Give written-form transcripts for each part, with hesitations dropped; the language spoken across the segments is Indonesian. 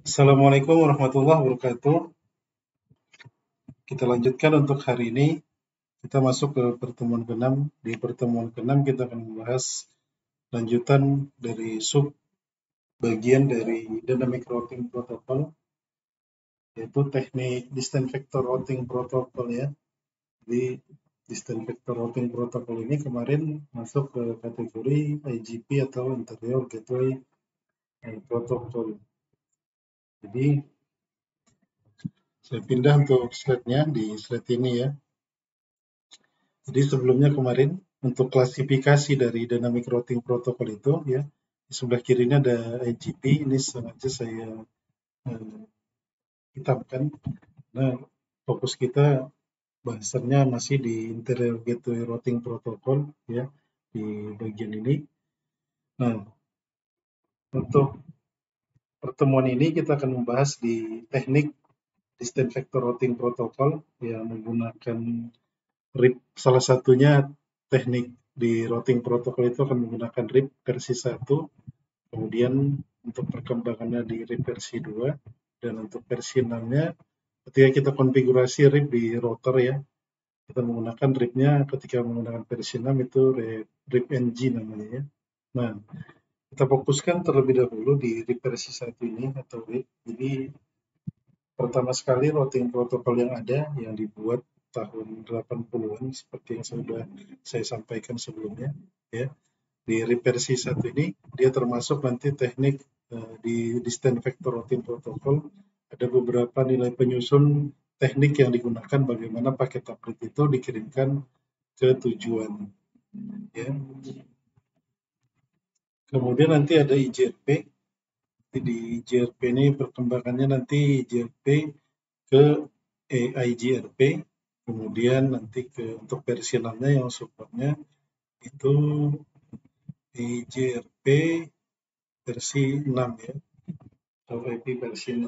Assalamualaikum warahmatullahi wabarakatuh. Kita lanjutkan untuk hari ini. Kita masuk ke pertemuan ke-6. Di pertemuan ke-6 kita akan membahas lanjutan dari sub bagian dari Dynamic Routing Protocol, yaitu teknik Distant Vector Routing Protocol ya. Di Distant Vector Routing Protocol ini kemarin masuk ke kategori IGP atau Interior Gateway Protocol. Jadi saya pindah untuk slide-nya di slide ini ya. Jadi sebelumnya kemarin untuk klasifikasi dari Dynamic Routing Protocol itu ya, di sebelah kirinya ada IGP, ini sengaja saya hitamkan. Nah, fokus kita bahasannya masih di Interior Gateway Routing Protocol ya, di bagian ini. Nah, untuk pertemuan ini kita akan membahas di teknik Distant Vector Routing Protocol yang menggunakan RIP, salah satunya teknik di routing protokol itu akan menggunakan RIP versi 1, kemudian untuk perkembangannya di RIP versi 2, dan untuk versi 6-nya ketika kita konfigurasi RIP di router ya, kita menggunakan RIP-nya ketika menggunakan versi 6 itu RIP NG namanya ya. Nah, kita fokuskan terlebih dahulu di RIP versi 1 ini atau RIP. Jadi pertama sekali routing protokol yang ada yang dibuat tahun 80-an seperti yang sudah saya sampaikan sebelumnya ya. Di RIP versi 1 ini dia termasuk nanti teknik di Distant Vector Routing Protocol, ada beberapa nilai penyusun teknik yang digunakan bagaimana paket update itu dikirimkan ke tujuan ya. Kemudian nanti ada IGRP. Di IGRP ini perkembangannya nanti IGRP ke IGRP, kemudian nanti ke untuk versi 6-nya yang supportnya itu IGRP versi 6 ya, atau IP versi 6.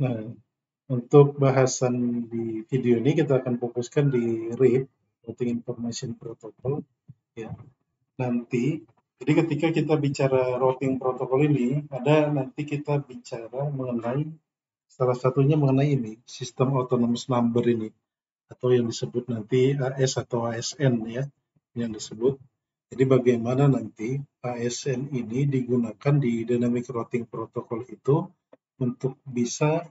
Nah, untuk bahasan di video ini kita akan fokuskan di RIP, Routing Information Protocol ya. Nanti, jadi ketika kita bicara routing protokol ini, nanti kita bicara mengenai salah satunya mengenai ini, sistem autonomous number ini, atau yang disebut nanti AS atau ASN ya, yang disebut. Jadi bagaimana nanti ASN ini digunakan di Dynamic Routing Protocol itu untuk bisa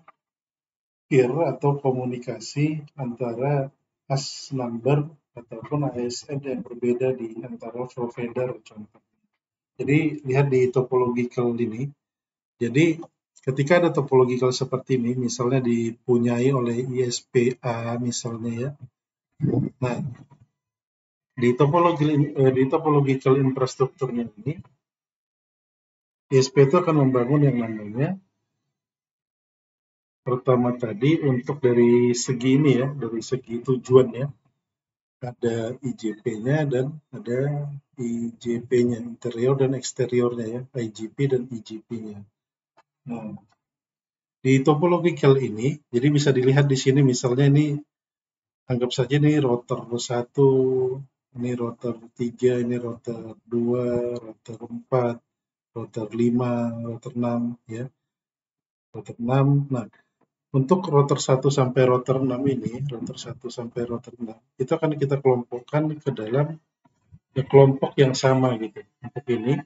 peer atau komunikasi antara AS number ataupun ASN yang berbeda di antara provider contoh. Jadi lihat di topological ini. Jadi ketika ada topological seperti ini, misalnya dipunyai oleh ISPA misalnya ya. Nah, di topological infrastrukturnya ini, ISP itu akan membangun yang namanya pertama tadi untuk dari segi ini ya, dari segi tujuan ya, ada IJP-nya dan ada IJP-nya, interior dan eksteriornya ya, IGP dan IGP-nya. Nah, di topological ini, jadi bisa dilihat di sini misalnya ini, anggap saja ini router 1, ini router 3, ini router 2, router 4, router 5, router 6 ya. Router 6. Nah, untuk router 1 sampai router 6 ini, router 1 sampai router 6, itu akan kita kelompokkan ke dalam kelompok yang sama gitu. Untuk ini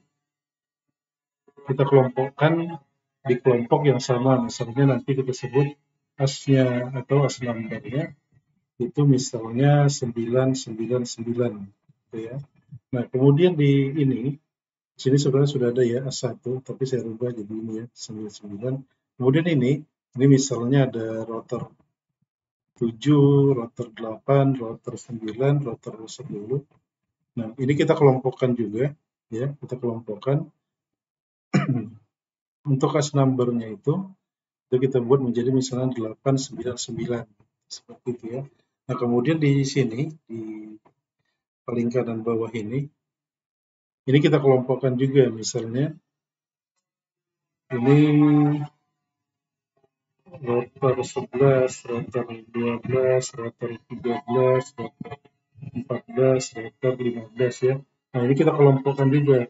kita kelompokkan di kelompok yang sama, misalnya nanti kita sebut AS-nya atau AS number-nya itu misalnya 999 gitu ya. Nah, kemudian di sini sebenarnya sudah ada ya AS1, tapi saya rubah jadi ini ya 99. Kemudian ini misalnya ada router 7, router 8, router 9, router 10. Nah, ini kita kelompokkan juga ya, kita kelompokkan untuk AS number-nya itu kita buat menjadi misalnya 899 seperti itu ya. Nah, kemudian di sini di paling kanan bawah ini kita kelompokkan juga misalnya ini router 11, router 12, router 13, router 14, router 15 ya. Nah, ini kita kelompokkan juga.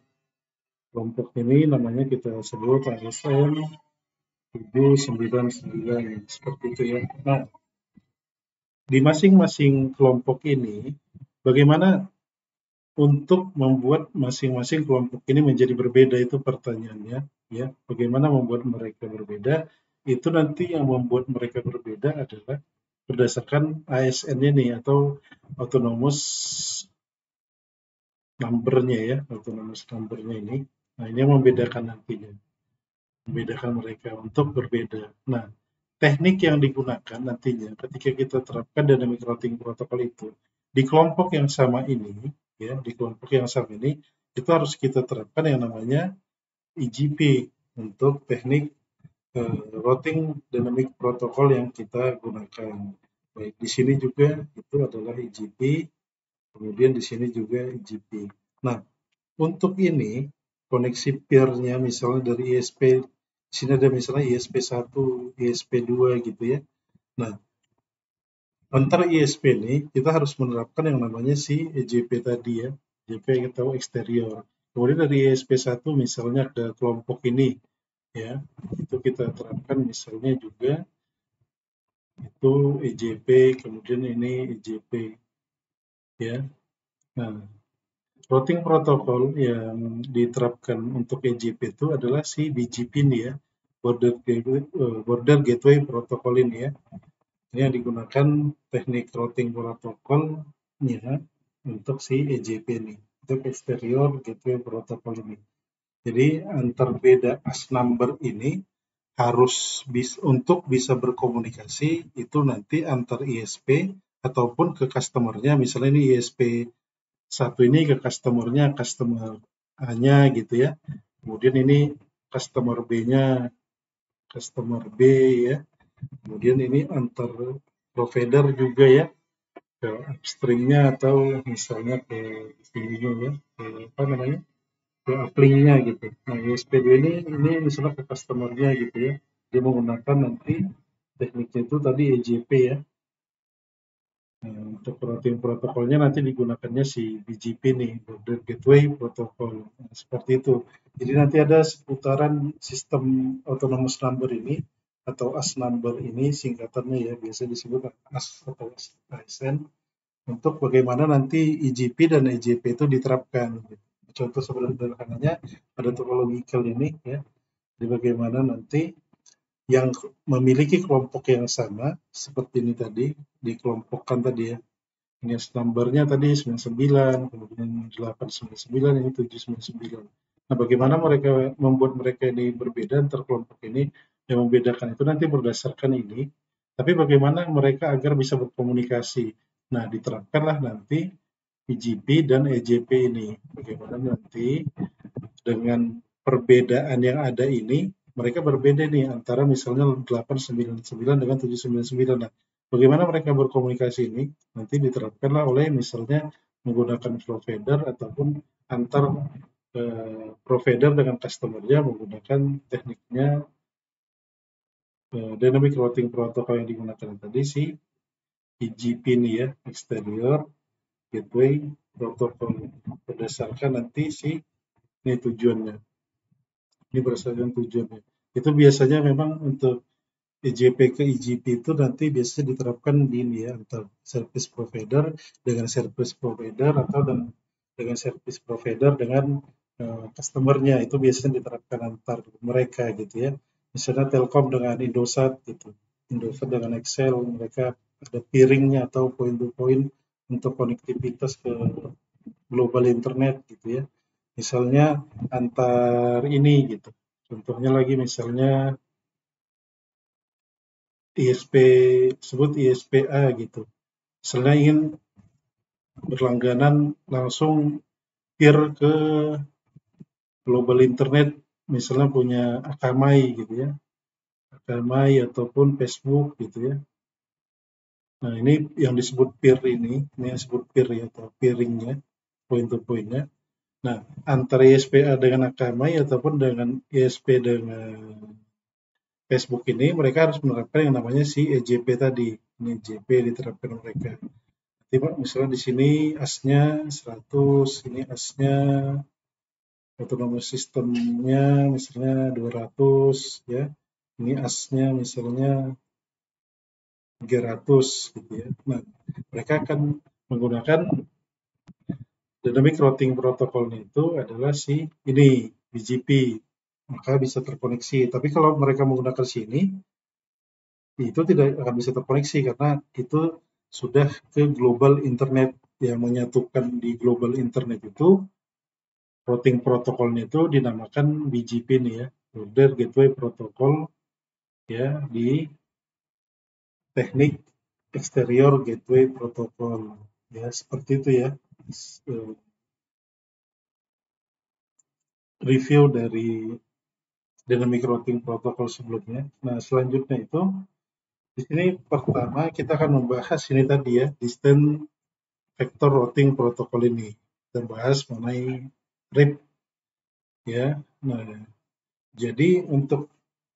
Kelompok ini namanya kita sebut ASN 799 seperti itu ya. Nah, di masing-masing kelompok ini bagaimana untuk membuat masing-masing kelompok ini menjadi berbeda itu pertanyaannya ya. Bagaimana membuat mereka berbeda? Itu nanti yang membuat mereka berbeda adalah berdasarkan ASN ini atau autonomous number-nya ya, autonomous number-nya ini. Nah, ini yang membedakan nantinya. Membedakan mereka untuk berbeda. Nah, teknik yang digunakan nantinya ketika kita terapkan dynamic routing protocol itu di kelompok yang sama ini ya, di kelompok yang sama ini itu harus kita terapkan yang namanya IGP untuk teknik routing dynamic protocol yang kita gunakan. Baik, di sini juga itu adalah IGP, kemudian di sini juga IGP. Nah, untuk ini koneksi peer-nya misalnya dari ISP, di sini ada misalnya ISP1, ISP2 gitu ya. Nah, antara ISP ini kita harus menerapkan yang namanya si EJP tadi ya, EJP atau eksterior. Kemudian dari ISP1 misalnya ke kelompok ini ya, itu kita terapkan misalnya juga itu EJP, kemudian ini EJP ya. Nah, routing protokol yang diterapkan untuk EJP itu adalah si BGP ini ya, border gateway protocol ini ya. Ini yang digunakan teknik routing protokolnya untuk si EJP ini, untuk exterior gateway protocol ini. Jadi antar beda AS number ini harus untuk bisa berkomunikasi itu nanti antar ISP ataupun ke customer-nya, misalnya ini ISP satu ini ke customer-nya, customer A-nya gitu ya. Kemudian ini customer B-nya, customer B ya. Kemudian ini antar provider juga ya, ke upstream-nya atau misalnya ke sininya ya, ke apa namanya, ke uplink-nya gitu. Nah, ISP2 ini misalnya ke customer-nya gitu ya. Dia menggunakan nanti tekniknya itu tadi EJP ya. Nah, untuk routing protokolnya nanti digunakannya si BGP nih, Border Gateway Protocol. Nah, seperti itu. Jadi nanti ada seputaran sistem autonomous number ini atau AS number ini singkatannya ya, biasa disebut AS atau ASN untuk bagaimana nanti IGP dan EJP itu diterapkan. Contoh sederhananya ada topological ini ya, jadi bagaimana nanti yang memiliki kelompok yang sama seperti ini tadi dikelompokkan tadi ya. Ini number-nya tadi 99, kemudian 899, ini 799. Nah, bagaimana mereka membuat mereka ini berbeda antar kelompok ini, yang membedakan itu nanti berdasarkan ini, tapi bagaimana mereka agar bisa berkomunikasi. Nah, diterapkanlah nanti IGP dan EJP ini. Bagaimana nanti dengan perbedaan yang ada ini, mereka berbeda nih antara misalnya 899 dengan 799. Nah, bagaimana mereka berkomunikasi ini nanti diterapkanlah oleh misalnya menggunakan provider ataupun antar provider dengan customer-nya menggunakan tekniknya dynamic routing protocol yang digunakan tadi si IGP ini ya, exterior gateway protocol, berdasarkan nanti si ini tujuannya. Ini berdasarkan tujuannya. Itu biasanya memang untuk EJP ke IGP itu nanti biasanya diterapkan di ini ya, antara service provider dengan service provider atau dengan service provider dengan customer-nya, itu biasanya diterapkan antar mereka gitu ya. Misalnya Telkom dengan Indosat gitu. Indosat dengan Excel, mereka ada peering-nya atau point to point untuk konektivitas ke global internet gitu ya. Misalnya antar ini gitu. Contohnya lagi misalnya ISP sebut ISPA gitu. Misalnya ingin berlangganan langsung peer ke global internet, misalnya punya Akamai gitu ya. Akamai ataupun Facebook gitu ya. Nah, ini yang disebut peer ini yang disebut peer ya, atau peeringnya, point to point-nya. Nah, antara ISPA dengan Akamai ataupun dengan ISP dengan Facebook ini mereka harus menerapkan yang namanya si EJP tadi. Ini EJP diterapkan mereka. Misalnya di sini AS-nya 100, ini AS-nya autonomous system-nya misalnya 200 ya. Ini asnya misalnya 300 gitu ya. Nah, mereka akan menggunakan dynamic routing protokolnya itu adalah si ini BGP, maka bisa terkoneksi. Tapi kalau mereka menggunakan sini, itu tidak akan bisa terkoneksi karena itu sudah ke global internet. Yang menyatukan di global internet itu routing protokolnya itu dinamakan BGP nih ya, Border Gateway Protocol ya, di teknik exterior gateway protocol ya, seperti itu ya. Review dari dynamic routing protocol sebelumnya. Nah, selanjutnya itu di sini pertama kita akan membahas ini tadi ya, distant vector routing protocol ini. Kita bahas mengenai RIP ya. Nah, jadi untuk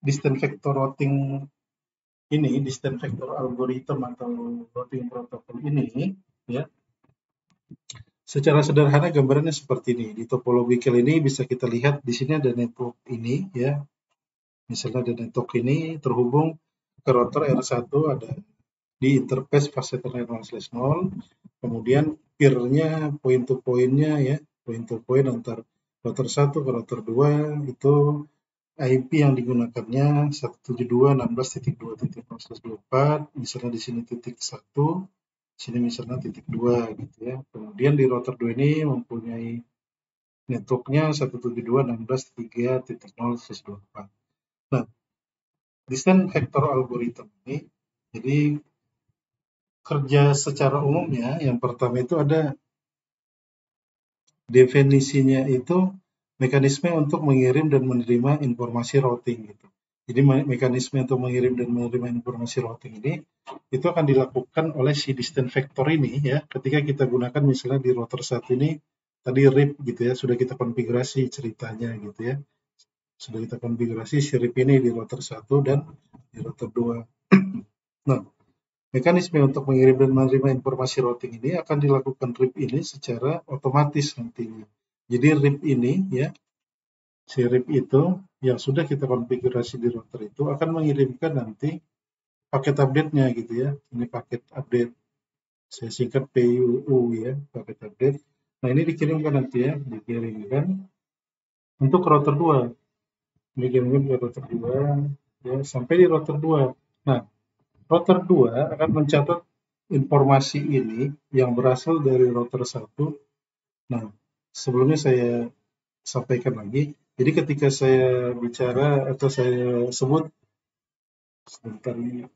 distant vector routing ini, distant vector algorithm atau routing protocol ini ya, secara sederhana gambarannya seperti ini. Di topological ini bisa kita lihat di sini ada network ini ya. Misalnya ada network ini terhubung ke router R1, ada di interface fase Ethernet 1/0, kemudian peer-nya, point to point-nya ya, point to point antar router 1 ke router 2 itu IP yang digunakannya 172.16.2.0/24, misalnya di sini titik 1, sini misalnya titik 2 gitu ya. Kemudian di router 2 ini mempunyai networknya 172.16.3.0/24. Nah, distant vector algorithm ini, jadi kerja secara umumnya yang pertama itu ada definisinya itu mekanisme untuk mengirim dan menerima informasi routing gitu. Jadi mekanisme untuk mengirim dan menerima informasi routing ini itu akan dilakukan oleh si distant vector ini ya. Ketika kita gunakan misalnya di router 1 ini tadi RIP gitu ya, sudah kita konfigurasi ceritanya gitu ya. Sudah kita konfigurasi si RIP ini di router 1 dan di router 2. Nah, mekanisme untuk mengirim dan menerima informasi routing ini akan dilakukan RIP ini secara otomatis nantinya. Jadi RIP ini ya, si RIP itu yang sudah kita konfigurasi di router itu akan mengirimkan nanti paket update-nya gitu ya. Ini paket update. Saya singkat PUU ya, paket update. Nah, ini dikirimkan nanti ya, dikirimkan untuk router 2. Dikirimkan ke router 2 ya, sampai di router 2. Nah, router 2 akan mencatat informasi ini yang berasal dari router 1. Nah, sebelumnya saya sampaikan lagi, jadi ketika saya bicara atau saya sebut, sebentar ini,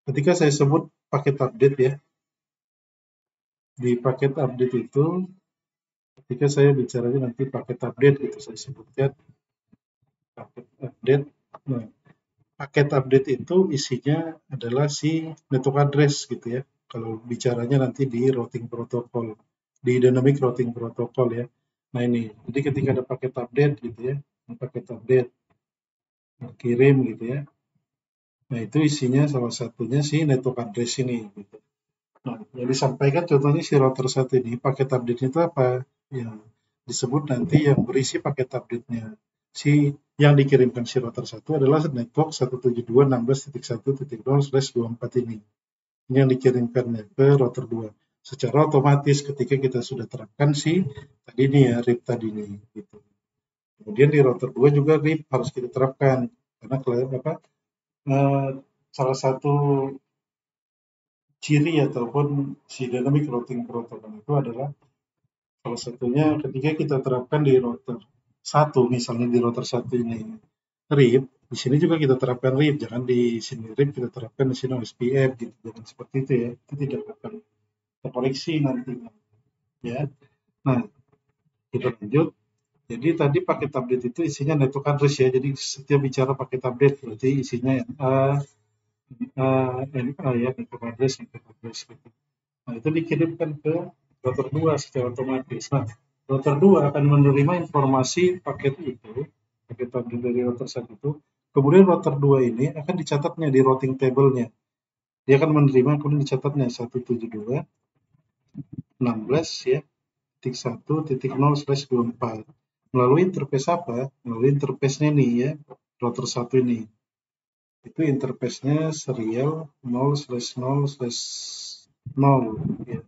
ketika saya sebut paket update ya, di paket update itu, ketika saya bicaranya nanti paket update gitu, saya sebutkan paket update. Nah, paket update itu isinya adalah si network address gitu ya. Kalau bicaranya nanti di routing protocol, di dynamic routing protocol ya. Nah ini, jadi ketika ada paket update gitu ya, paket update kirim gitu ya. Nah itu isinya salah satunya si network address ini gitu. Nah, yang disampaikan contohnya si router 1 ini, paket update itu apa? Yang disebut nanti yang berisi paket update-nya. Si yang dikirimkan si router 1 adalah network 172.16.1.0/24 ini. Ini yang dikirimkannya ke router 2. Secara otomatis ketika kita sudah terapkan si tadi nih ya, RIP tadi nih gitu. Kemudian di router 2 juga RIP harus kita terapkan karena salah satu ciri ataupun si dynamic routing protocol itu adalah salah satunya ketika kita terapkan di router 1, misalnya di router 1 ini RIP, di sini juga kita terapkan RIP, jangan di sini RIP kita terapkan di sini OSPF gitu, jangan seperti itu ya, itu tidak akan terkoneksi nantinya ya. Nah, kita lanjut. Jadi tadi paket update itu isinya network address ya, jadi setiap bicara paket update berarti isinya NA ya, network address gitu. Nah, itu dikirimkan ke router 2 secara otomatis. Nah, router 2 akan menerima informasi paket itu, paket update dari router 1 itu, kemudian router 2 ini akan dicatatnya di routing table-nya. Dia akan menerima, kemudian dicatatnya 172.16 ya, titik 1, titik 0/24. Melalui interface apa? Melalui interface-nya nih ya, router 1 ini. Itu interface-nya serial 0/0/0 ya.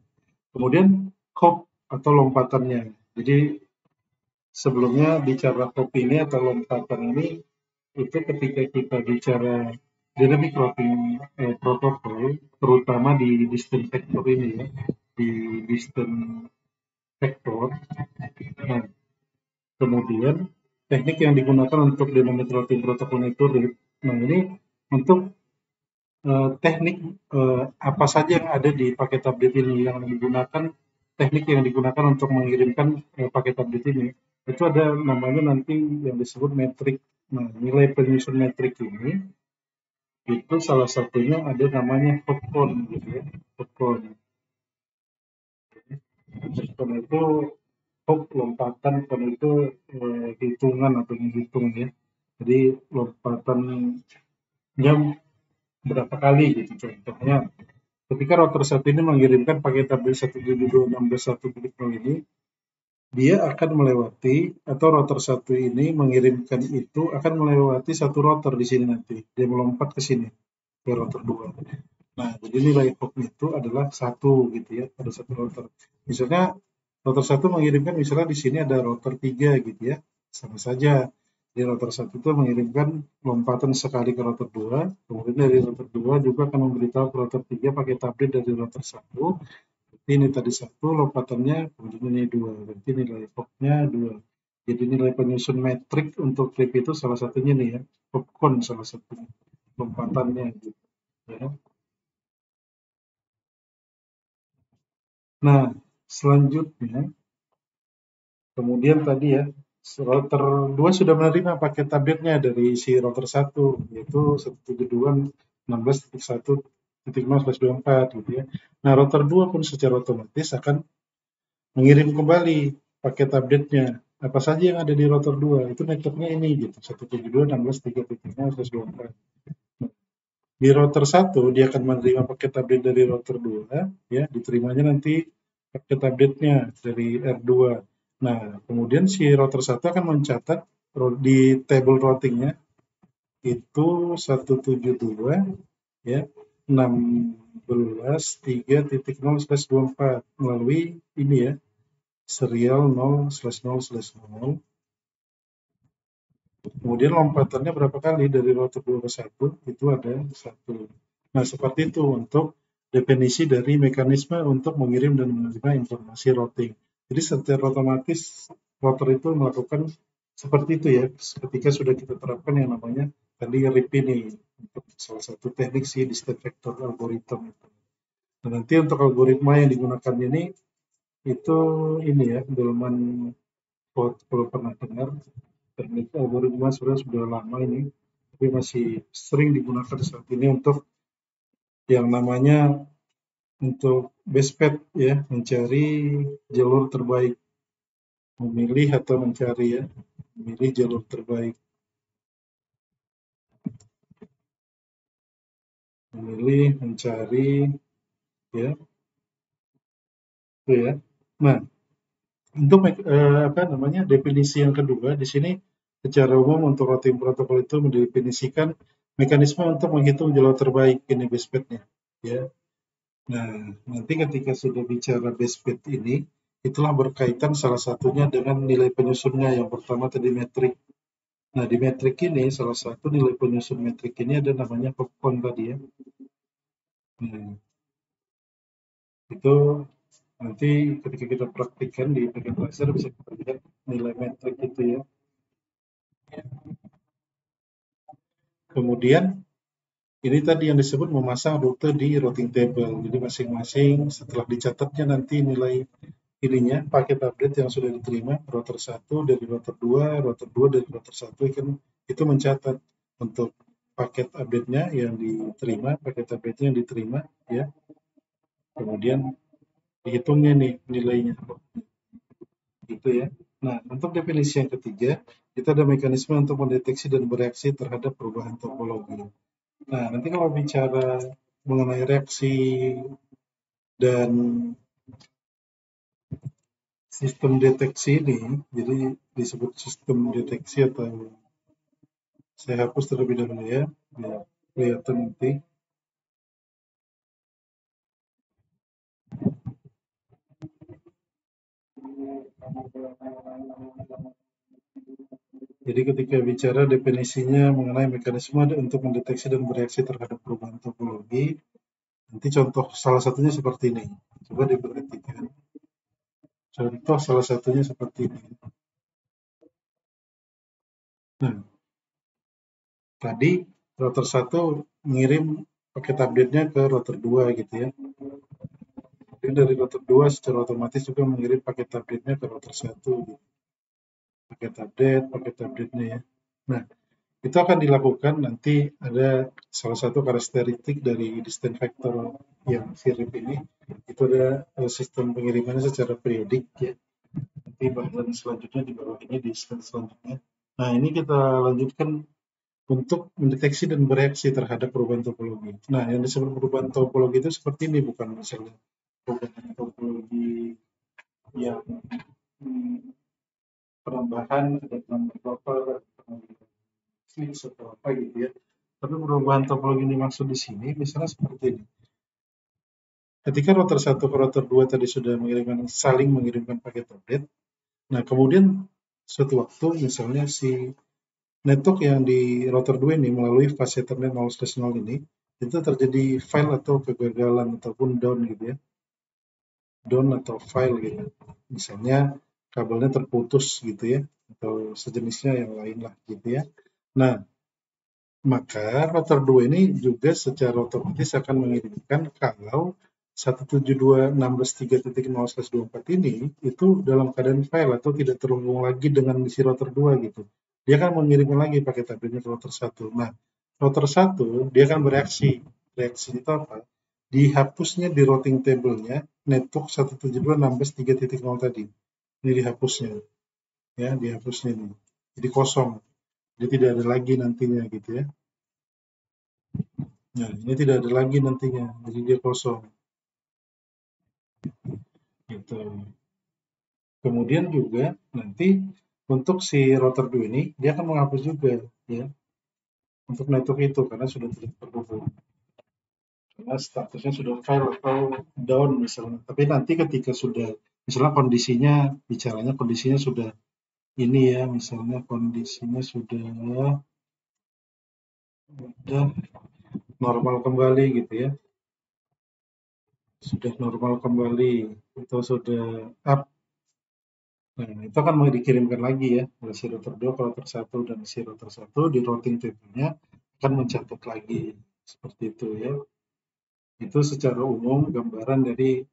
Kemudian hop atau lompatannya. Jadi sebelumnya bicara hop ini atau lompatan ini itu ketika kita bicara dynamic routing protocol, terutama di distance vector ini ya, di distance vector. Nah, kemudian teknik yang digunakan untuk dynamic routing protocol itu, nah ini untuk teknik apa saja yang ada di paket update ini yang digunakan, teknik yang digunakan untuk mengirimkan paket update ini, itu ada namanya nanti yang disebut metrik. Nah, nilai penyusun metrik ini itu salah satunya ada namanya hop count gitu ya. Hop count. Hop count itu hop lompatan, count itu hitungan atau menghitung ya. Jadi lompatan jam berapa kali gitu contohnya. Ketika router 1 ini mengirimkan paket update 172.16.1.0 ini, dia akan melewati, atau router 1 ini mengirimkan itu akan melewati satu router di sini nanti. Dia melompat ke sini, ke router 2. Nah, jadi nilai hop itu adalah 1 gitu ya, pada satu router. Misalnya router 1 mengirimkan, misalnya di sini ada router 3 gitu ya, sama saja. Di router 1 itu mengirimkan lompatan sekali ke router 2, kemudian dari router 2 juga akan memberitahu ke router 3 pakai update dari router 1. Berarti ini tadi 1 lompatannya, kemudian ini 2, berarti nilai hopnya 2. Jadi nilai penyusun metrik untuk trip itu salah satunya nih ya, hop count salah satunya, lompatannya gitu ya. Nah, selanjutnya, kemudian tadi ya, router 2 sudah menerima paket update-nya dari si router 1, yaitu 172.16.1.0/24 gitu ya. Nah, router 2 pun secara otomatis akan mengirim kembali paket update-nya. Apa saja yang ada di router 2, itu network-nya ini gitu, 172.16.3.0/24. Di router 1 dia akan menerima paket update dari router 2 ya, diterimanya nanti paket update-nya dari R2. Nah, kemudian si router 1 akan mencatat di table routing-nya itu 172 ya 16.3.0/24 melalui ini ya, serial 0/0/0. Kemudian lompatannya berapa kali dari router 2 ke 1, itu ada 1. Nah, seperti itu untuk definisi dari mekanisme untuk mengirim dan menerima informasi routing. Jadi secara otomatis router itu melakukan seperti itu ya, ketika sudah kita terapkan yang namanya tadi RIP ini, untuk salah satu teknik si distance vector algorithm itu. Nah, nanti untuk algoritma yang digunakan itu ini ya, Bellman kalau pernah dengar, teknik algoritma sebenarnya sudah lama ini, tapi masih sering digunakan saat ini untuk yang namanya untuk best path ya, mencari jalur terbaik, memilih atau mencari ya, memilih jalur terbaik, memilih, mencari ya, itu ya. Nah, untuk apa namanya definisi yang kedua di sini secara umum untuk routing protokol itu mendefinisikan mekanisme untuk menghitung jalur terbaik ini best path-nya ya. Nah, nanti ketika sudah bicara best path ini, itulah berkaitan salah satunya dengan nilai penyusunnya. Yang pertama tadi metrik. Nah, di metrik ini salah satu nilai penyusun metrik ini ada namanya hop count tadi ya. Itu nanti ketika kita praktikkan di paket laser bisa kita lihat nilai metrik itu ya. Kemudian ini tadi yang disebut memasang rute di routing table. Jadi masing-masing setelah dicatatnya nanti nilai ininya, paket update yang sudah diterima, router 1 dari router 2, router 2 dari router 1, kan itu mencatat untuk paket update-nya yang diterima, paket update-nya yang diterima, ya. Kemudian dihitungnya nih nilainya, gitu ya. Nah, untuk definisi yang ketiga, kita ada mekanisme untuk mendeteksi dan bereaksi terhadap perubahan topologi. Nah, nanti kalau bicara mengenai reaksi dan sistem deteksi ini, jadi disebut sistem deteksi atau Saya hapus terlebih dahulu ya, biar kelihatan nanti. Jadi ketika bicara definisinya mengenai mekanisme untuk mendeteksi dan bereaksi terhadap perubahan topologi, nanti contoh salah satunya seperti ini. Coba diperhatikan. Contoh salah satunya seperti ini. Nah, tadi router 1 ngirim paket update-nya ke router 2 gitu ya. Jadi dari router 2 secara otomatis juga mengirim paket update-nya ke router 1 gitu. Paket update-nya ya. Nah, itu akan dilakukan nanti ada salah satu karakteristik dari distant vector yang sirip ini, itu ada sistem pengirimannya secara periodik ya. Nanti bahasan selanjutnya di bawah ini di slide selanjutnya. Nah, ini kita lanjutkan untuk mendeteksi dan bereaksi terhadap perubahan topologi. Nah, yang disebut perubahan topologi itu seperti ini, bukan misalnya perubahan topologi yang penambahan ada penambahan buffer, switch atau apa gitu ya. Tapi perubahan topologi yang dimaksud di sini misalnya seperti ini. Ketika router 1 ke router 2 tadi sudah saling mengirimkan paket update, nah kemudian suatu waktu misalnya si network yang di router 2 ini melalui fase Ethernet 0/0 ini, itu terjadi fail atau kegagalan ataupun down gitu ya. Down atau fail gitu. Misalnya kabelnya terputus gitu ya, atau sejenisnya yang lain lah gitu ya. Nah, maka router 2 ini juga secara otomatis akan mengirimkan kalau 172.16.3.0/24 ini itu dalam keadaan fail atau tidak terhubung lagi dengan si router 2 gitu. Dia akan mengirimkan lagi paket update-nya ke router 1. Nah, router 1 dia akan bereaksi. Reaksi itu apa? Dihapusnya di routing table-nya network 172.16.3.0 tadi. Ini dihapusnya. Ya, dihapusnya nih. Jadi kosong. Jadi tidak ada lagi nantinya gitu ya. Nah, ini tidak ada lagi nantinya, jadi dia kosong. Gitu. Kemudian juga nanti untuk si router 2 ini, dia akan menghapus juga ya untuk network itu karena sudah tidak terhubung. Karena statusnya sudah fail atau down misalnya. Tapi nanti ketika sudah, misalnya kondisinya sudah ini ya, misalnya kondisinya sudah normal kembali gitu ya. Sudah normal kembali atau sudah up. Nah, itu akan mau dikirimkan lagi ya dari si router 2 ke router 1 dan si router 1 di routing table-nya akan mencatat lagi seperti itu ya. Itu secara umum gambaran dari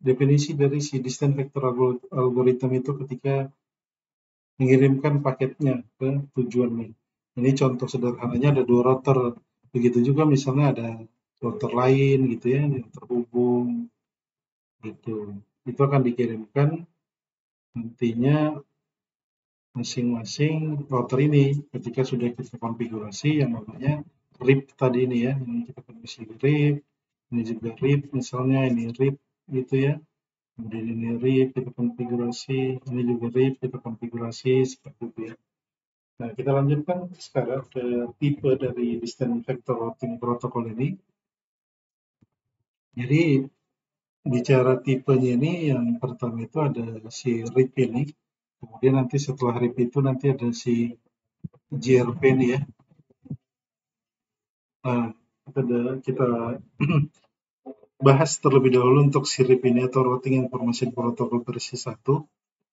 definisi dari si distant vector algorithm itu ketika mengirimkan paketnya ke tujuannya. Ini contoh sederhananya ada 2 router. Begitu juga misalnya ada router lain gitu ya yang terhubung gitu. Itu akan dikirimkan nantinya masing-masing router ini ketika sudah kita konfigurasi yang namanya RIP tadi ini ya, ini kita konfigurasi RIP, ini juga RIP misalnya, ini RIP gitu ya, kemudian ini RIP kita konfigurasi, ini juga RIP kita konfigurasi seperti itu ya. Nah, kita lanjutkan sekarang ke tipe dari distant vector routing protocol ini. Jadi bicara tipenya ini yang pertama itu ada si RIP ini, kemudian nanti setelah RIP itu nanti ada si JRP nih ya. Nah, kita bahas terlebih dahulu untuk SIRIP ini atau Routing Information Protocol versi 1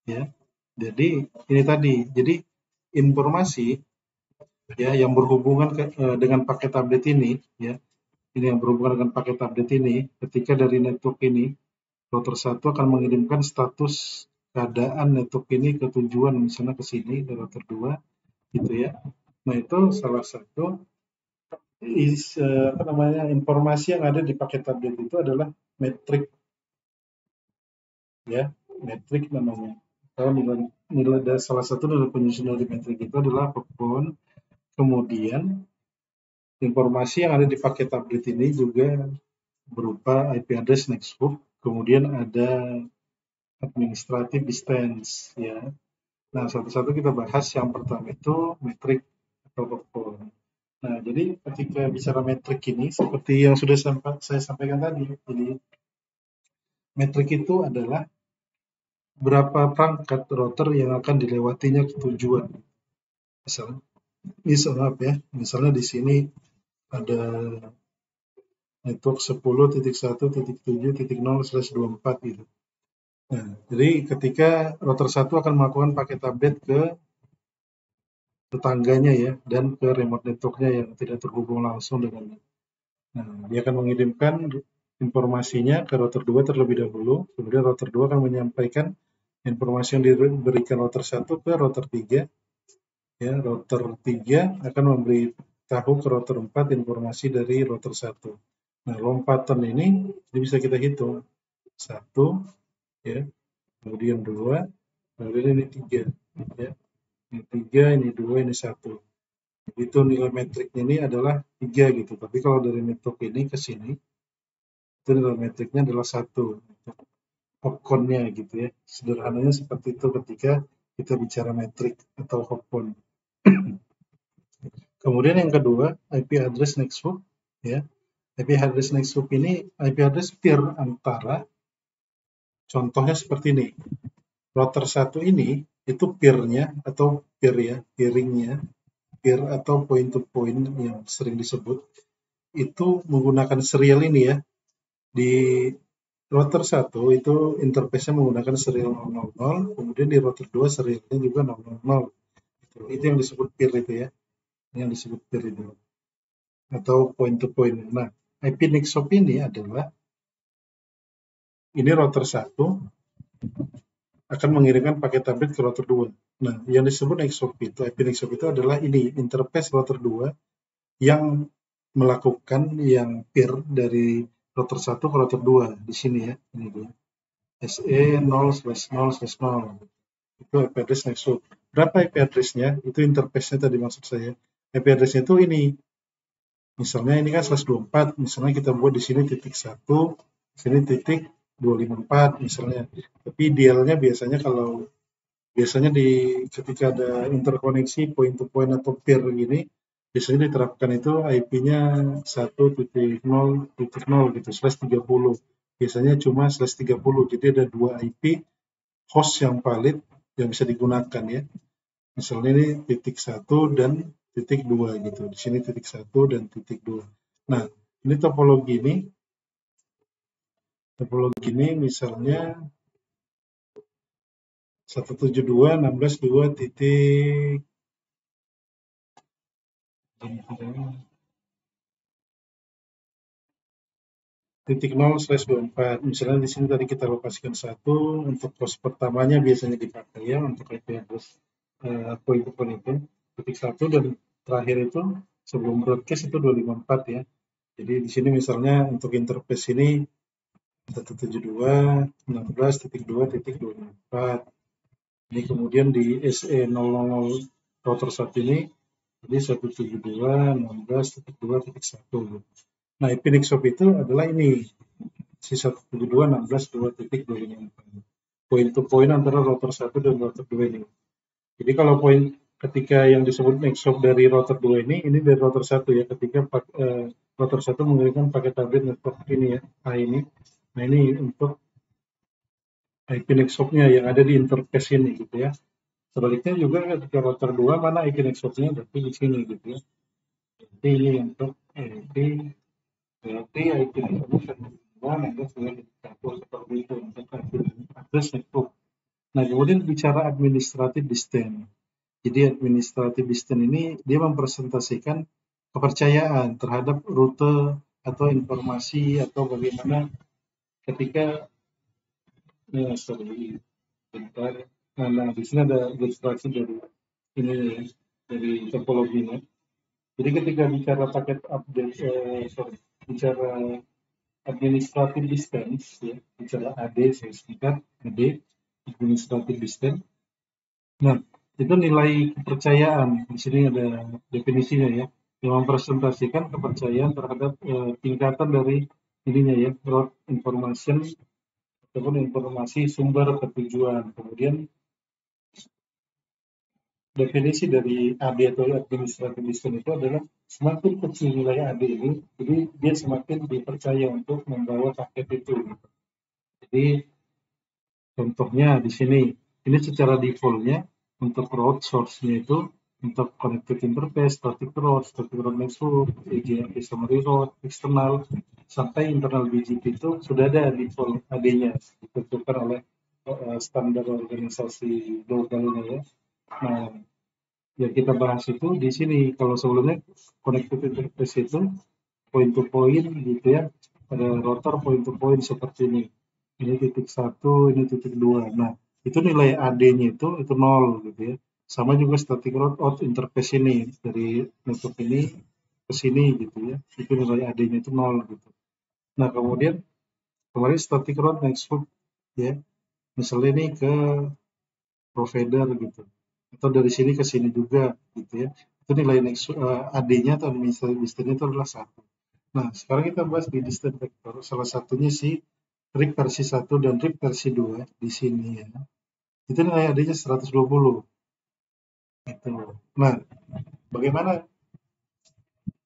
ya. Jadi ini tadi, jadi informasi ya yang berhubungan dengan paket update ini ya. Ini yang berhubungan dengan paket update ini ketika dari network ini router 1 akan mengirimkan status keadaan network ini ke tujuan misalnya ke sini ke router 2 gitu ya. Nah, itu salah satu informasi yang ada di paket update itu adalah metrik ya, metrik namanya. Kalau nilai salah satu nilai penyusun dari metrik itu adalah apapun. Kemudian informasi yang ada di paket update ini juga berupa IP address next hop, kemudian ada administrative distance ya. Nah, satu-satu kita bahas. Yang pertama itu metrik atau hot point. Nah, jadi ketika bicara metrik ini, seperti yang sudah saya sampaikan tadi, jadi metrik itu adalah berapa perangkat router yang akan dilewatinya ke tujuan. Misalnya di sini ada network 10.1.7.0/24 gitu. Nah, jadi ketika router 1 akan melakukan paket update ke tetangganya ya, dan ke remote networknya yang tidak terhubung langsung dengannya. Nah, dia akan mengirimkan informasinya ke router 2 terlebih dahulu, kemudian router 2 akan menyampaikan informasi yang diberikan router 1 ke router 3. Ya, router 3 akan memberitahu ke router 4 informasi dari router 1. Nah, lompatan ini bisa kita hitung. 1, ya, kemudian 2, kemudian ini 3. Ya. Ini 3, ini 2, ini 1. Itu nilai metriknya ini adalah 3 gitu. Tapi kalau dari network ini ke sini, itu nilai metriknya adalah 1. Hopcon-nya gitu ya. Sederhananya seperti itu ketika kita bicara metrik atau hopcon. Kemudian yang kedua, IP address next hop, ya. IP address next hop ini IP address peer antara, contohnya seperti ini. Router 1 ini itu peer-nya atau peer ya, peeringnya, peer atau point to point yang sering disebut, itu menggunakan serial ini ya. Di router 1 itu interface-nya menggunakan serial 000, kemudian di router 2 serialnya juga 000. Itu yang disebut peer itu ya. Yang disebut peer itu. Atau point to point. Nah, IP next hop ini adalah ini router 1 akan mengirimkan paket update ke router 2. Nah, yang disebut next hop itu, IP next hop itu adalah ini interface router 2 yang melakukan yang peer dari router 1 ke router 2 di sini ya, ini dia. SE0/0/0 itu IP address next hop. Berapa IP address-nya? Itu interface-nya tadi maksud saya. IP address-nya itu ini. Misalnya ini kan /24, misalnya kita buat di sini titik 1, di sini titik 254 misalnya. Tapi idealnya biasanya ketika ada interkoneksi point to point atau peer gini, biasanya diterapkan itu IP-nya 1.0.0 gitu, /30. Biasanya cuma /30, jadi ada 2 IP host yang valid yang bisa digunakan ya. Misalnya ini titik 1 dan titik 2 gitu. Di sini titik 1 dan titik 2. Nah, ini topologi ini misalnya 172.16.2 titik 0/24. Misalnya di sini tadi kita lokasikan 1 untuk pos pertamanya biasanya dipakai ya untuk IP address point to point itu titik 1 dan terakhir itu sebelum broadcast itu 254 ya. Jadi di sini misalnya untuk interface ini 172.16.2.254. Ini kemudian di SE000 router 1 ini jadi 172.16.2.1. Nah, IP next hop itu adalah ini si 172.16.2.254. Point to point antara router 1 dan router 2 ini. Jadi kalau poin ketika yang disebut next hop dari router 2 ini dari router 1 ya, ketika router 1 mengirimkan paket update network ini ya, A ini. Nah, ini untuk IP next hop-nya yang ada di interface ini gitu ya. Sebaliknya juga ketika router 2 mana IP next hop-nya berarti di sini gitu ya. Jadi ini untuk berarti IP next hop-nya ada seperti itu untuk address network. Nah, kemudian bicara administrative distance. Jadi administrative distance ini dia mempresentasikan kepercayaan terhadap rute atau informasi atau bagaimana ketika bentar. Nah, di sini ada ilustrasi dari ini dari topologinya. Jadi ketika bicara paket update, bicara administrative distance, ya, bicara AD, saya singkat AD, administrative distance. Nah, itu nilai kepercayaan. Di sini ada definisinya ya, yang mempresentasikan kepercayaan terhadap tingkatan dari ininya ya, route information ataupun informasi sumber ke tujuan. Kemudian definisi dari AD atau administratif distance itu adalah semakin kecil nilai AD ini, jadi dia semakin dipercaya untuk membawa paket itu. Jadi contohnya di sini, ini secara default-nya untuk route source-nya itu untuk connected interface, static route network, AGP summary route, eksternal, sampai internal BGP itu sudah ada default AD-nya ditentukan oleh standar organisasi globalnya ya. Nah, yang kita bahas itu di sini. Kalau sebelumnya connected interface itu point to point gitu ya, ada router point to point seperti ini. Ini titik 1, ini titik 2. Nah, itu nilai AD-nya itu 0 gitu ya. Sama juga static route out interface ini dari network ini ke sini gitu ya. Itu nilai AD-nya itu 0 gitu. Nah, kemudian kemarin static route next hook ya. Misalnya ini ke provider gitu. Atau dari sini ke sini juga gitu ya. Itu nilai AD-nya atau distance-nya itu adalah 1. Nah, sekarang kita bahas di distance vector. Salah satunya si RIP versi 1 dan RIP versi 2 di sini ya. Itu nilai AD-nya 120. Gitu. Nah, bagaimana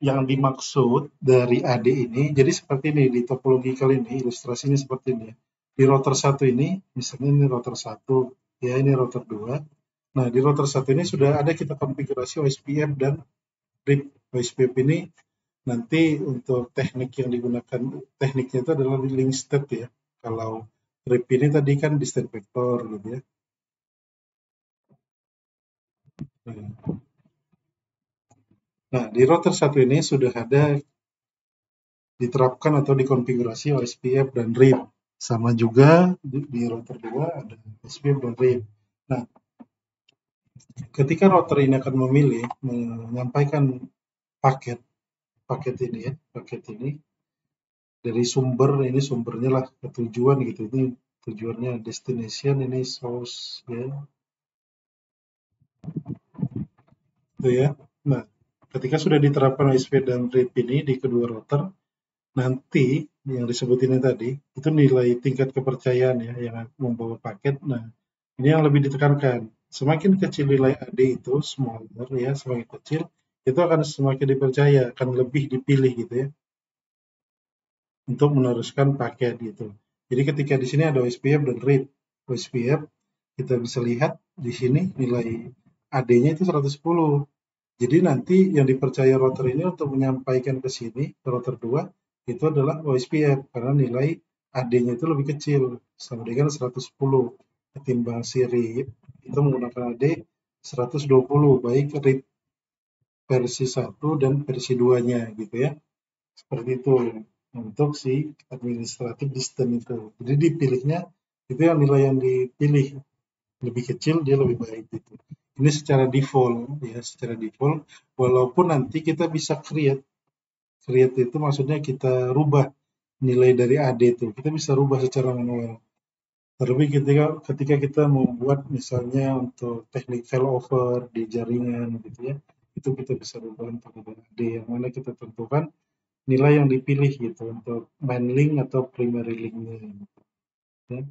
yang dimaksud dari AD ini? Jadi seperti ini di topological ini, ilustrasinya seperti ini. Di router 1 ini, misalnya ini router 1, ya ini router 2. Nah, di router 1 ini sudah ada kita konfigurasi OSPF dan RIP. OSPF ini nanti untuk teknik yang digunakan, tekniknya itu adalah link state ya. Kalau RIP ini tadi kan distance vector gitu ya. Nah, di router 1 ini sudah ada diterapkan atau dikonfigurasi OSPF dan RIP. Sama juga di router 2 ada OSPF dan RIP. Nah, ketika router ini akan memilih menyampaikan paket ini ya, paket ini dari sumber, ini sumbernya lah ke tujuan gitu, ini tujuannya destination, ini source ya, itu ya. Nah, ketika sudah diterapkan OSPF dan RIP ini di kedua router, nanti yang disebut ini tadi itu nilai tingkat kepercayaan ya yang membawa paket. Nah, ini yang lebih ditekankan. Semakin kecil nilai AD itu smaller ya, semakin kecil itu akan semakin dipercaya, akan lebih dipilih gitu ya untuk meneruskan paket gitu. Jadi ketika di sini ada OSPF dan RIP. OSPF kita bisa lihat di sini nilai AD-nya itu 110. Jadi nanti yang dipercaya router ini untuk menyampaikan ke sini, ke router 2, itu adalah OSPF, karena nilai AD-nya itu lebih kecil, sama dengan 110, ketimbang si RIP, itu menggunakan AD 120, baik RIP versi 1 dan versi 2-nya gitu ya. Seperti itu untuk si administratif distance itu. Jadi dipilihnya, itu yang nilai yang dipilih, lebih kecil dia lebih baik gitu. Ini secara default ya, secara default. Walaupun nanti kita bisa create itu maksudnya kita rubah nilai dari AD itu, kita bisa rubah secara manual. Terlebih ketika kita membuat misalnya untuk teknik failover di jaringan gitu ya, itu kita bisa rubah untuk AD yang mana kita tentukan nilai yang dipilih gitu untuk main link atau primary link-nya. Ya.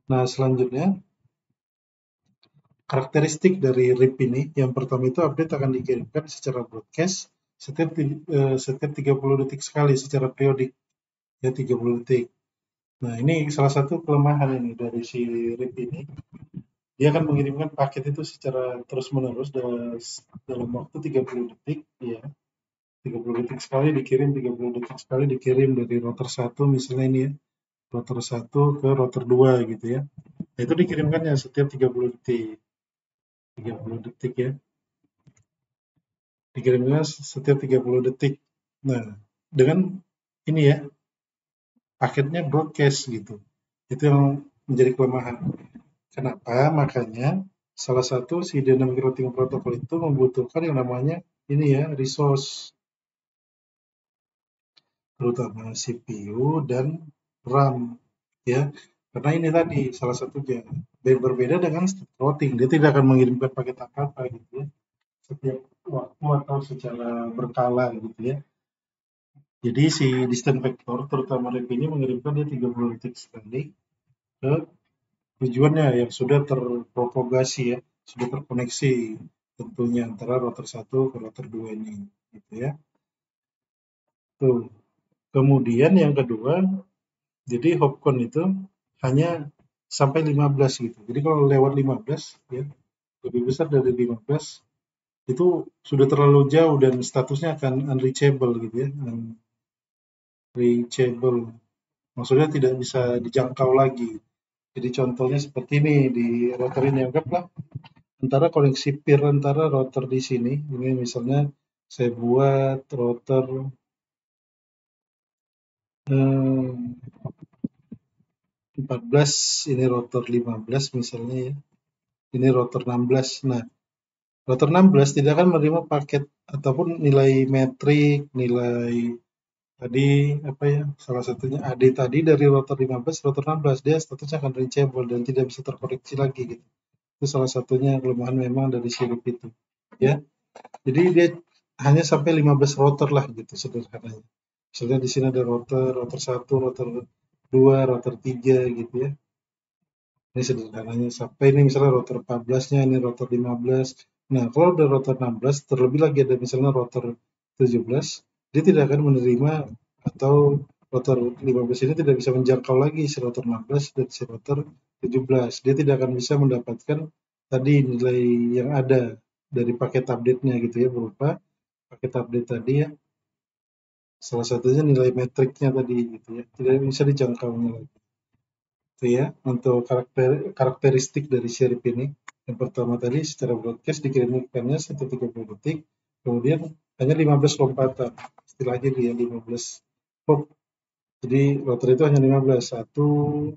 Nah, selanjutnya karakteristik dari RIP ini, yang pertama itu update akan dikirimkan secara broadcast setiap 30 detik sekali secara periodik, ya 30 detik. Nah, ini salah satu kelemahan ini dari si RIP ini. Dia akan mengirimkan paket itu secara terus-menerus dalam waktu 30 detik, ya. 30 detik sekali dikirim, 30 detik sekali dikirim dari router 1 misalnya ini ya. Router 1 ke router 2 gitu ya. Nah, itu dikirimkannya setiap 30 detik. 30 detik ya. Dikirimnya setiap 30 detik. Nah, dengan ini ya, paketnya broadcast gitu. Itu yang menjadi kelemahan. Kenapa? Makanya salah satu si dynamic routing protocol itu membutuhkan yang namanya ini ya, resource, terutama CPU dan RAM ya. Karena ini tadi salah satunya berbeda dengan state routing, dia tidak akan mengirimkan paket apa-apa gitu ya setiap waktu atau secara berkala gitu ya. Jadi si distance vector terutama RIP ini mengirimkan dia 30 detik sekali ke tujuannya yang sudah terpropagasi ya, sudah terkoneksi tentunya antara router 1 ke router 2 ini, gitu ya. Tuh. Kemudian yang kedua, jadi hopcon itu hanya sampai 15 gitu. Jadi kalau lewat 15 ya, lebih besar dari 15 itu sudah terlalu jauh dan statusnya akan unreachable gitu ya. Unreachable. Maksudnya tidak bisa dijangkau lagi. Jadi contohnya seperti ini di router ini, anggaplah antara koneksi peer antara router di sini, ini misalnya saya buat router 14, ini router 15 misalnya ya, ini router 16. Nah, router 16 tidak akan menerima paket ataupun nilai metrik, nilai tadi apa ya, salah satunya AD tadi dari router 15, router 16, dia statusnya akan reachable dan tidak bisa terkoneksi lagi gitu. Itu salah satunya kelemahan memang dari sirip itu. Ya, jadi dia hanya sampai 15 router lah gitu sederhananya. Misalnya di sini ada router 1, router 2, router 3 gitu ya. Ini sederhananya sampai ini misalnya router 14-nya, ini router 15. Nah, kalau udah router 16, terlebih lagi ada misalnya router 17, dia tidak akan menerima atau router 15 ini tidak bisa menjangkau lagi si router 16 dan si router 17. Dia tidak akan bisa mendapatkan tadi nilai yang ada dari paket update-nya gitu ya, berupa paket update tadi ya, salah satunya nilai metriknya tadi gitu ya, tidak bisa dijangkaunya lagi. Itu ya untuk karakteristik dari sirip ini. Yang pertama tadi secara broadcast dikirimkannya 130 detik, kemudian hanya 15 lompatan, istilahnya dia 15 hop. Jadi router itu hanya 15, 1,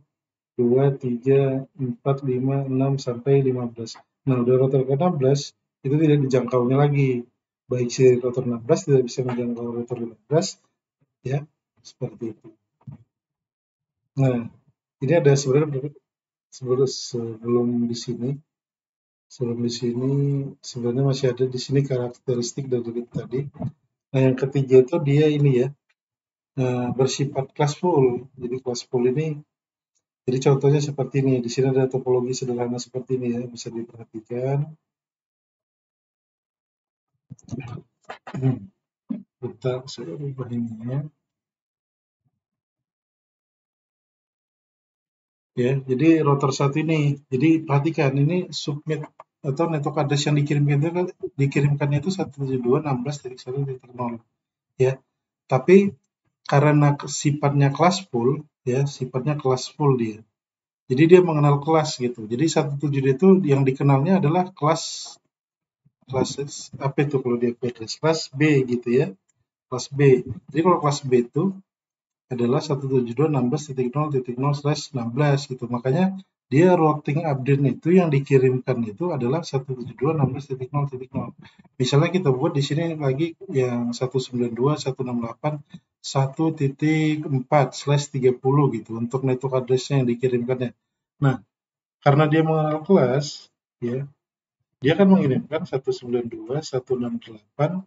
2, 3, 4, 5, 6 sampai 15. Nah, udah router ke 16 itu tidak dijangkaunya lagi. Baik si router 16 tidak bisa menjangkau router 15 ya, seperti itu. Nah, ini ada sebenarnya sebelum di sini sebenarnya masih ada di sini karakteristik dari tadi. Nah, yang ketiga itu dia ini ya, bersifat classful. Jadi classful ini, jadi contohnya seperti ini. Di sini ada topologi sederhana seperti ini ya, bisa diperhatikan. Bentar, saya ubah ini ya. Ya, jadi router satu ini. Jadi perhatikan ini subnet atau network address yang dikirimkannya itu 172.16.1.0 ya. Tapi karena sifatnya classful ya, sifatnya classful dia. Jadi dia mengenal kelas gitu. Jadi 172 itu yang dikenalnya adalah kelas apa itu kalau dia kelas B gitu ya. Kelas B. Jadi kalau kelas B itu adalah 172.16.0.0/16 gitu. Makanya dia routing update itu yang dikirimkan itu adalah 172.16.0.0. Misalnya kita buat di sini lagi yang 192.168.1.4/30 gitu untuk network address-nya yang dikirimkannya. Nah, karena dia mengenal kelas ya, dia akan mengirimkan 192.168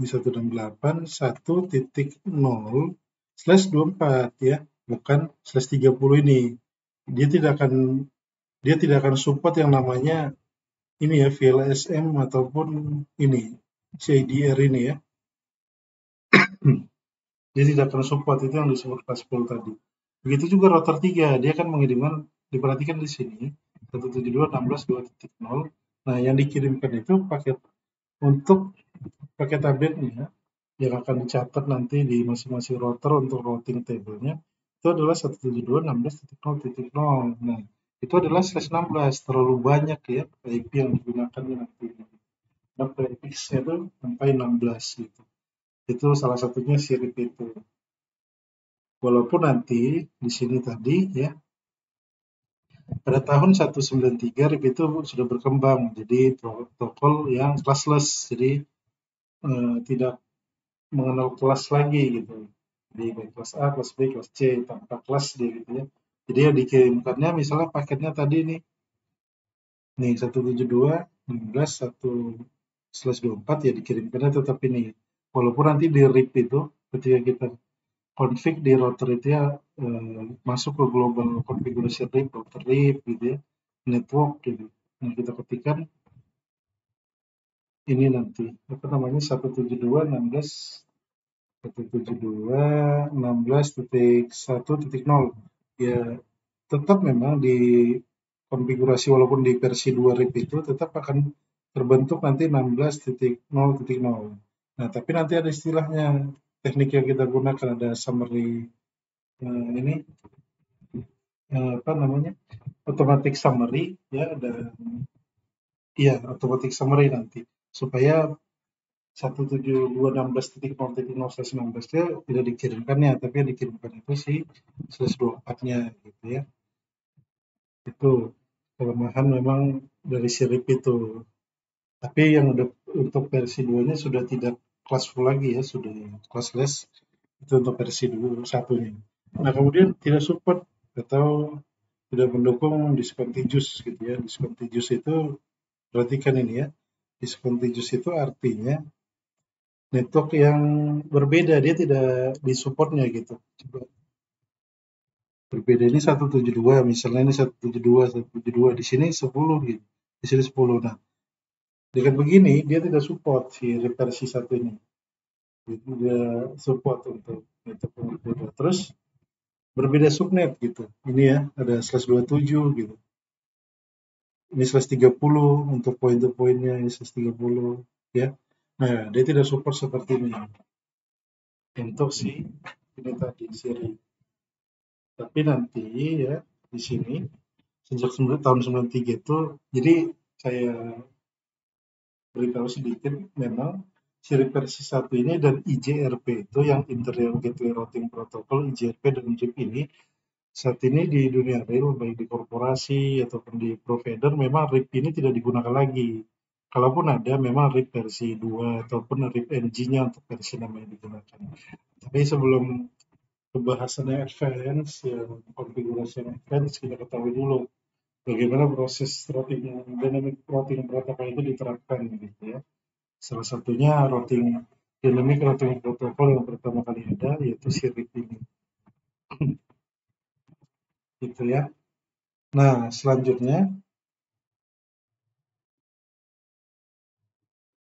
di 168.1.0/24 ya, bukan /30 ini. Dia tidak akan support yang namanya ini ya, VLSM ataupun ini CIDR ini ya. Dia tidak akan support, itu yang disebut classful tadi. Begitu juga router 3, dia akan mengirimkan, diperhatikan di sini 172.16.2.0. Nah, yang dikirimkan itu untuk paket update-nya yang akan dicatat nanti di masing-masing router untuk routing table-nya itu adalah 172.16.0.0. Nah, itu adalah /16, terlalu banyak ya IP yang digunakan nanti. Nah, prefix-nya itu sampai 16 gitu. Itu salah satunya sirip itu. Walaupun nanti di sini tadi ya, pada tahun 193 RIP itu sudah berkembang jadi protokol yang classless, jadi tidak mengenal kelas lagi gitu. Di kelas A, kelas B, kelas C, tanpa kelas dia gitu ya. Jadi yang dikirimkannya misalnya paketnya tadi nih 172.16.1/24 ya, dikirimkannya tetap ini. Walaupun nanti di RIP itu ketika kita config di router itu ya, masuk ke global configuration RIP, router RIP gitu ya, network gitu. Nah, kita ketikkan ini nanti apa namanya 172.16.1.16.0 ya, tetap memang di konfigurasi walaupun di versi 2 RIP itu tetap akan terbentuk nanti 16.0.0. Nah, tapi nanti ada istilahnya, teknik yang kita gunakan ada summary, ini apa namanya, automatic summary ya, ada iya automatic summary nanti supaya 172.16.0.16 nya tidak dikirimkannya, tapi yang dikirimkan itu si /24-nya gitu ya. Itu kelemahan memang dari sirip itu. Tapi yang udah untuk versi 2-nya sudah tidak classful lagi ya, sudah classless. Itu untuk versi 2 satunya. Nah, kemudian tidak support atau tidak mendukung discontinuous gitu ya. Discontinuous itu berarti kan ini ya. Discontinuous itu artinya network yang berbeda, dia tidak disupportnya gitu. Coba berbeda, ini 172 misalnya, ini 172 di sini 10 gitu, di sini 10. Nah, dengan begini dia tidak support si versi satu ini, dia support untuk network yang berbeda. Terus berbeda subnet gitu, ini ya ada /27 gitu, ini /30 untuk point to pointnya, ini /30 ya. Nah, dia tidak support seperti ini untuk si ini tadi seri. Tapi nanti ya di sini sejak tahun 93 itu, jadi saya beritahu sedikit, memang seri versi 1 ini dan IJRP itu yang Interior Gateway Routing Protocol, IJRP dan RIP ini saat ini di dunia real, baik di korporasi ataupun di provider, memang RIP ini tidak digunakan lagi. Kalaupun ada, memang RIP versi 2 ataupun RIP NG-nya untuk versi namanya digunakan. Tapi sebelum pembahasannya advance, ya konfigurasi yang advance, kita ketahui dulu bagaimana proses routing dynamic routing protokol itu diterapkan gitu ya. Salah satunya routing dynamic routing protokol yang pertama kali ada yaitu sirip ini. Gitu ya. Nah, selanjutnya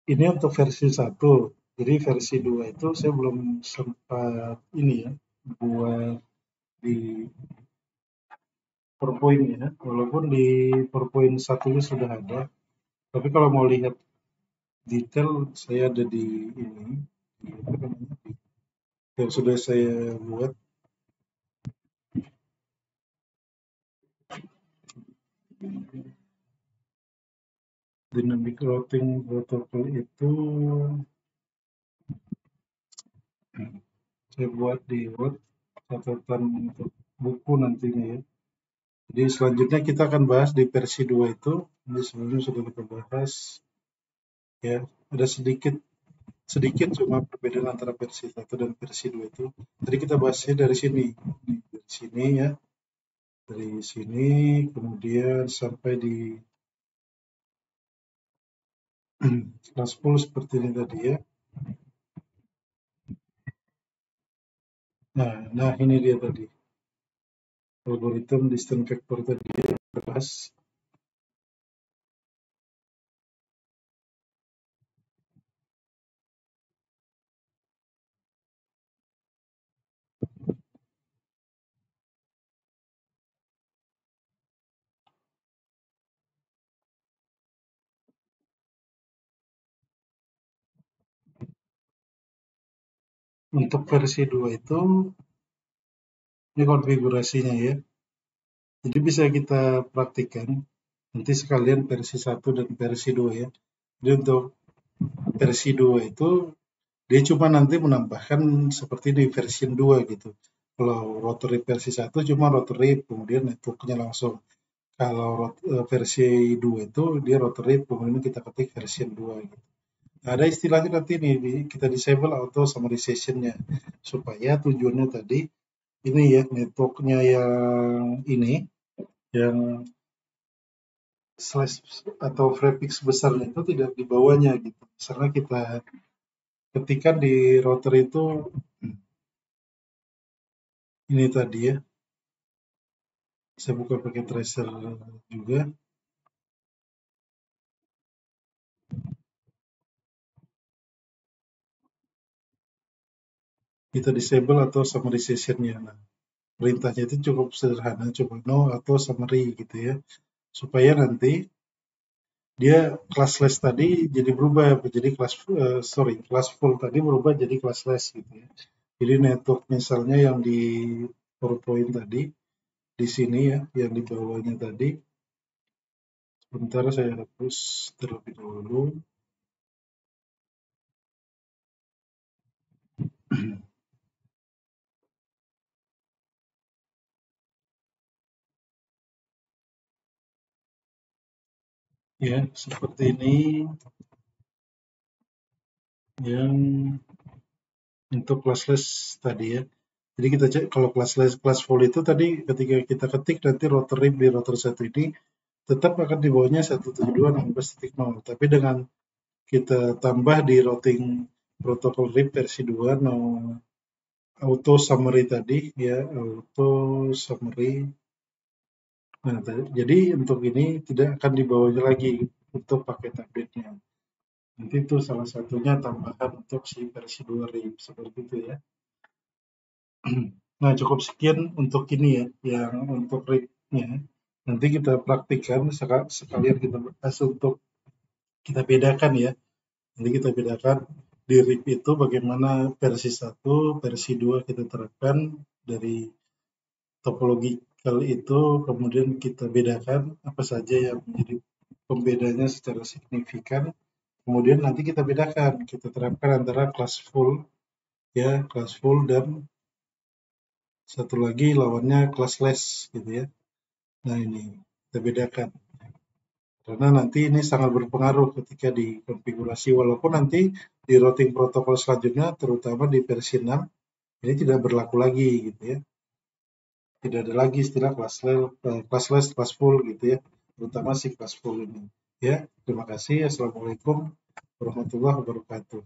ini untuk versi 1. Jadi versi 2 itu saya belum sempat ini ya, buat di PowerPoint ya. Walaupun di PowerPoint 1 sudah ada, tapi kalau mau lihat detail saya ada di ini, di apa namanya, yang sudah saya buat. Dynamic routing protocol itu saya buat di Word, catatan untuk buku nantinya ya. Jadi selanjutnya kita akan bahas di versi 2 itu. Ini sebelumnya sudah kita bahas ya. Ada sedikit sedikit cuma perbedaan antara versi 1 dan versi 2 itu. Tadi kita bahasnya dari sini. Dari sini ya. Dari sini kemudian sampai di kelas 10 seperti ini tadi ya. Nah ini dia tadi. Algoritma distance vector tadi ya, bahas. Untuk versi 2 itu, ini konfigurasinya ya. Jadi bisa kita praktikkan, nanti sekalian versi 1 dan versi 2 ya. Jadi untuk versi 2 itu, dia cuma nanti menambahkan seperti di versi 2 gitu. Kalau rotary versi 1 cuma rotary, kemudian networknya langsung. Kalau versi 2 itu, dia rotary, kemudian kita ketik versi 2 gitu. Nah, ada istilahnya nanti nih, kita disable auto summarization-nya. Supaya tujuannya tadi, ini ya, networknya yang ini, yang slash atau prefix besarnya itu tidak di bawahnya gitu. Misalnya kita ketikkan di router itu ini tadi ya. Saya buka pakai tracer juga. kita disable atau summary session-nya. Nah, perintahnya itu cukup sederhana, cuma no atau summary gitu ya, supaya nanti dia classless tadi jadi berubah jadi class full tadi berubah jadi classless gitu ya. Jadi network misalnya yang di PowerPoint tadi di sini ya, yang di bawahnya tadi, sebentar saya hapus terlebih dahulu. Ya, seperti ini yang untuk classless tadi ya. Jadi kita cek kalau class full itu tadi ketika kita ketik nanti router RIP di router 1 ini tetap akan di bawahnya 172.16.0. Tapi dengan kita tambah di routing protokol RIP versi 2 no auto summary tadi ya, auto summary. Nah, jadi untuk ini tidak akan dibawanya lagi untuk paket update-nya. Nanti itu salah satunya tambahan untuk si versi 2 RIP seperti itu ya. Nah, cukup sekian untuk ini ya, yang untuk RIP-nya. Nanti kita praktikkan sekalian kita bahas untuk kita bedakan ya. Nanti kita bedakan di RIP itu bagaimana versi 1, versi 2 kita terapkan dari topological itu, kemudian kita bedakan apa saja yang menjadi pembedanya secara signifikan. Kemudian nanti kita bedakan, kita terapkan antara class full ya, class full dan satu lagi lawannya classless gitu ya. Nah, ini kita bedakan. Karena nanti ini sangat berpengaruh ketika dikonfigurasi, walaupun nanti di routing protokol selanjutnya, terutama di versi 6, ini tidak berlaku lagi gitu ya. Tidak ada lagi istilah classless, class full gitu ya, terutama si class full ini. Ya, terima kasih. Assalamualaikum warahmatullahi wabarakatuh.